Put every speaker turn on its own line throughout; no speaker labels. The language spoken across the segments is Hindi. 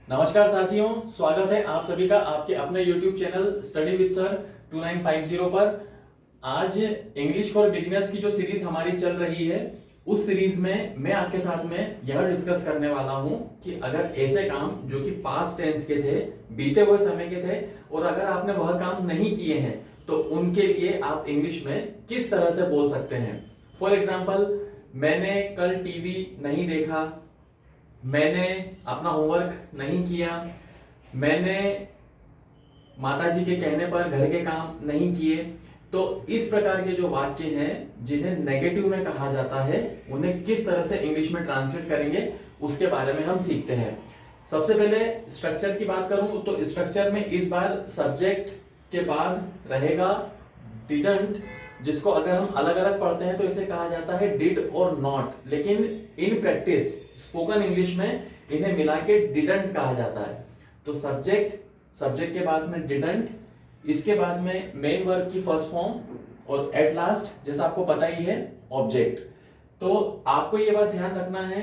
नमस्कार साथियों, स्वागत है आप सभी का आपके अपने YouTube channel study with sir 2950 पर। आज इंग्लिश फॉर बिगिनर्स की जो सीरीज हमारी चल रही है, उस सीरीज में मैं आपके साथ में यह डिस्कस करने वाला हूं कि अगर ऐसे काम जो कि पास्ट टेंस के थे, बीते हुए समय के थे, और अगर आपने वह काम नहीं किए हैं तो उनके लिए आप इंग्लिश में किस तरह से बोल सकते हैं। फॉर एग्जाम्पल, मैंने कल टीवी नहीं देखा, मैंने अपना होमवर्क नहीं किया, मैंने माताजी के कहने पर घर के काम नहीं किए। तो इस प्रकार के जो वाक्य हैं जिन्हें नेगेटिव में कहा जाता है, उन्हें किस तरह से इंग्लिश में ट्रांसलेट करेंगे उसके बारे में हम सीखते हैं। सबसे पहले स्ट्रक्चर की बात करूं तो स्ट्रक्चर में इस बार सब्जेक्ट के बाद रहेगा डिडंट, जिसको अगर हम अलग अलग पढ़ते हैं तो इसे कहा जाता है डिड और नॉट, लेकिन इन प्रैक्टिस स्पोकन इंग्लिश में इन्हें मिला के डिडंट कहा जाता है। तो सब्जेक्ट के बाद में डिडंट, इसके बाद में मेन वर्ब की फर्स्ट फॉर्म, और एट लास्ट जैसा आपको पता ही है ऑब्जेक्ट। तो आपको ये बात ध्यान रखना है,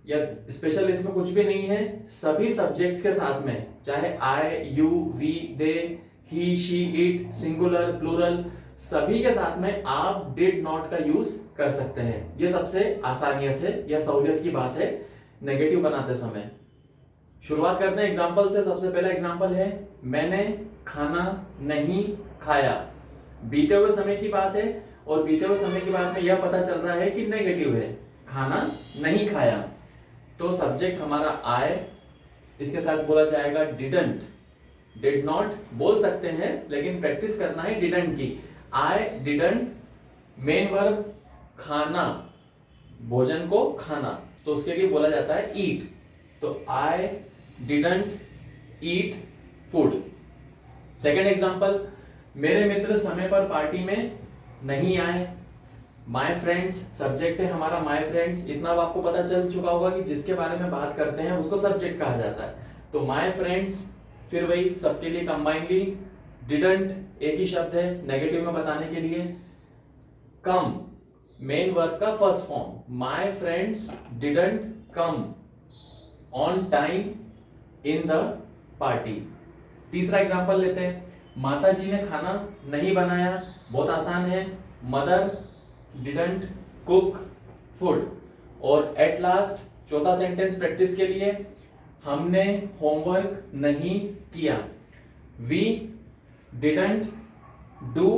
या स्पेशल इसमें कुछ भी नहीं है, सभी सब्जेक्ट्स के साथ में चाहे I, you, we, they, he, she, it, singular, plural, सभी के साथ में आप डिड नॉट का यूज कर सकते हैं। ये सबसे आसानियत है या सहूलियत की बात है नेगेटिव बनाते समय। शुरुआत करते हैं एग्जाम्पल से। सबसे पहला एग्जाम्पल है, मैंने खाना नहीं खाया। बीते हुए समय की बात है, और बीते हुए समय की बात में यह पता चल रहा है कि नेगेटिव है, खाना नहीं खाया। तो सब्जेक्ट हमारा आए, इसके साथ बोला जाएगा डिडंट। डिड नॉट बोल सकते हैं, लेकिन प्रैक्टिस करना है डिडंट की। आई डिडंट, मेन वर्ब खाना, भोजन को खाना, तो उसके लिए बोला जाता है ईट। तो I didn't eat food. Second example, मेरे मित्र समय पर पार्टी में नहीं आए। माय फ्रेंड्स सब्जेक्ट है हमारा, माय फ्रेंड्स। इतना अब आपको पता चल चुका होगा कि जिसके बारे में बात करते हैं उसको सब्जेक्ट कहा जाता है। तो माय फ्रेंड्स, फिर वही सबके लिए कंबाइनली डिडंट एक ही शब्द है नेगेटिव में बताने के लिए। कम, मेन वर्ब का first form, my friends didn't come on time in the party. तीसरा एग्जांपल लेते हैं, माता जी ने खाना नहीं बनाया। बहुत आसान है, मदर डिडंट कुक फूड। और एट लास्ट चौथा सेंटेंस प्रैक्टिस के लिए, हमने होमवर्क नहीं किया। वी डिडंट डू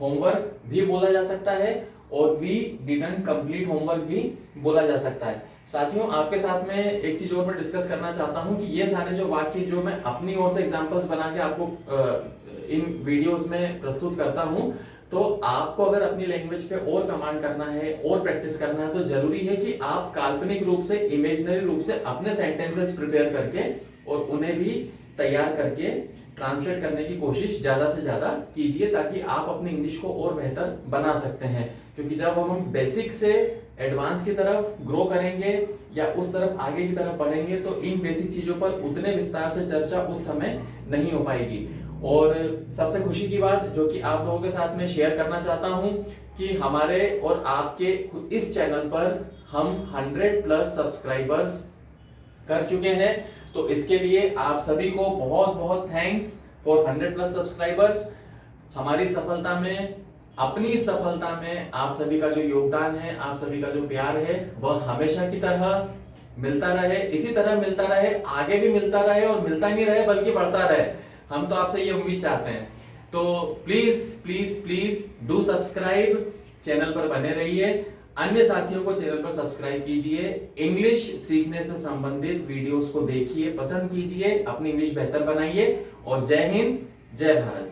होमवर्क भी बोला जा सकता है, और वी डिडंट कंप्लीट होमवर्क भी बोला जा सकता है। साथियों, आपके साथ में एक चीज और मैं डिस्कस करना चाहता हूं कि ये सारे जो वाक्य जो मैं अपनी ओर से एग्जांपल्स बना के आपको इन वीडियोस में प्रस्तुत करता हूं, तो आपको अगर अपनी लैंग्वेज पे और कमांड करना है और प्रैक्टिस करना है तो जरूरी है कि आप काल्पनिक रूप से, इमेजिनरी रूप से अपने सेंटेंसेस प्रिपेयर करके और उन्हें भी तैयार करके ट्रांसलेट करने की कोशिश ज्यादा से ज्यादा कीजिए, ताकि आप अपनी इंग्लिश को और बेहतर बना सकते हैं। क्योंकि जब हम बेसिक से एडवांस की तरफ ग्रो करेंगे या उस तरफ आगे की तरफ बढ़ेंगे, तो इन बेसिक चीजों पर उतने विस्तार से चर्चा उस समय नहीं हो पाएगी। और सबसे खुशी की बात जो कि आप लोगों के साथ में शेयर करना चाहता हूं कि हमारे और आपके इस चैनल पर हम 100+ सब्सक्राइबर्स कर चुके हैं। तो इसके लिए आप सभी को बहुत बहुत थैंक्स फॉर 100+ सब्सक्राइबर्स। हमारी सफलता में, अपनी सफलता में आप सभी का जो योगदान है, आप सभी का जो प्यार है, वह हमेशा की तरह मिलता रहे, इसी तरह मिलता रहे, आगे भी मिलता रहे, और मिलता नहीं रहे बल्कि बढ़ता रहे। हम तो आपसे ये उम्मीद चाहते हैं। तो please please please do subscribe, channel पर बने रहिए, अन्य साथियों को चैनल पर सब्सक्राइब कीजिए, इंग्लिश सीखने से संबंधित वीडियोस को देखिए, पसंद कीजिए, अपनी इंग्लिश बेहतर बनाइए। और जय हिंद, जय भारत।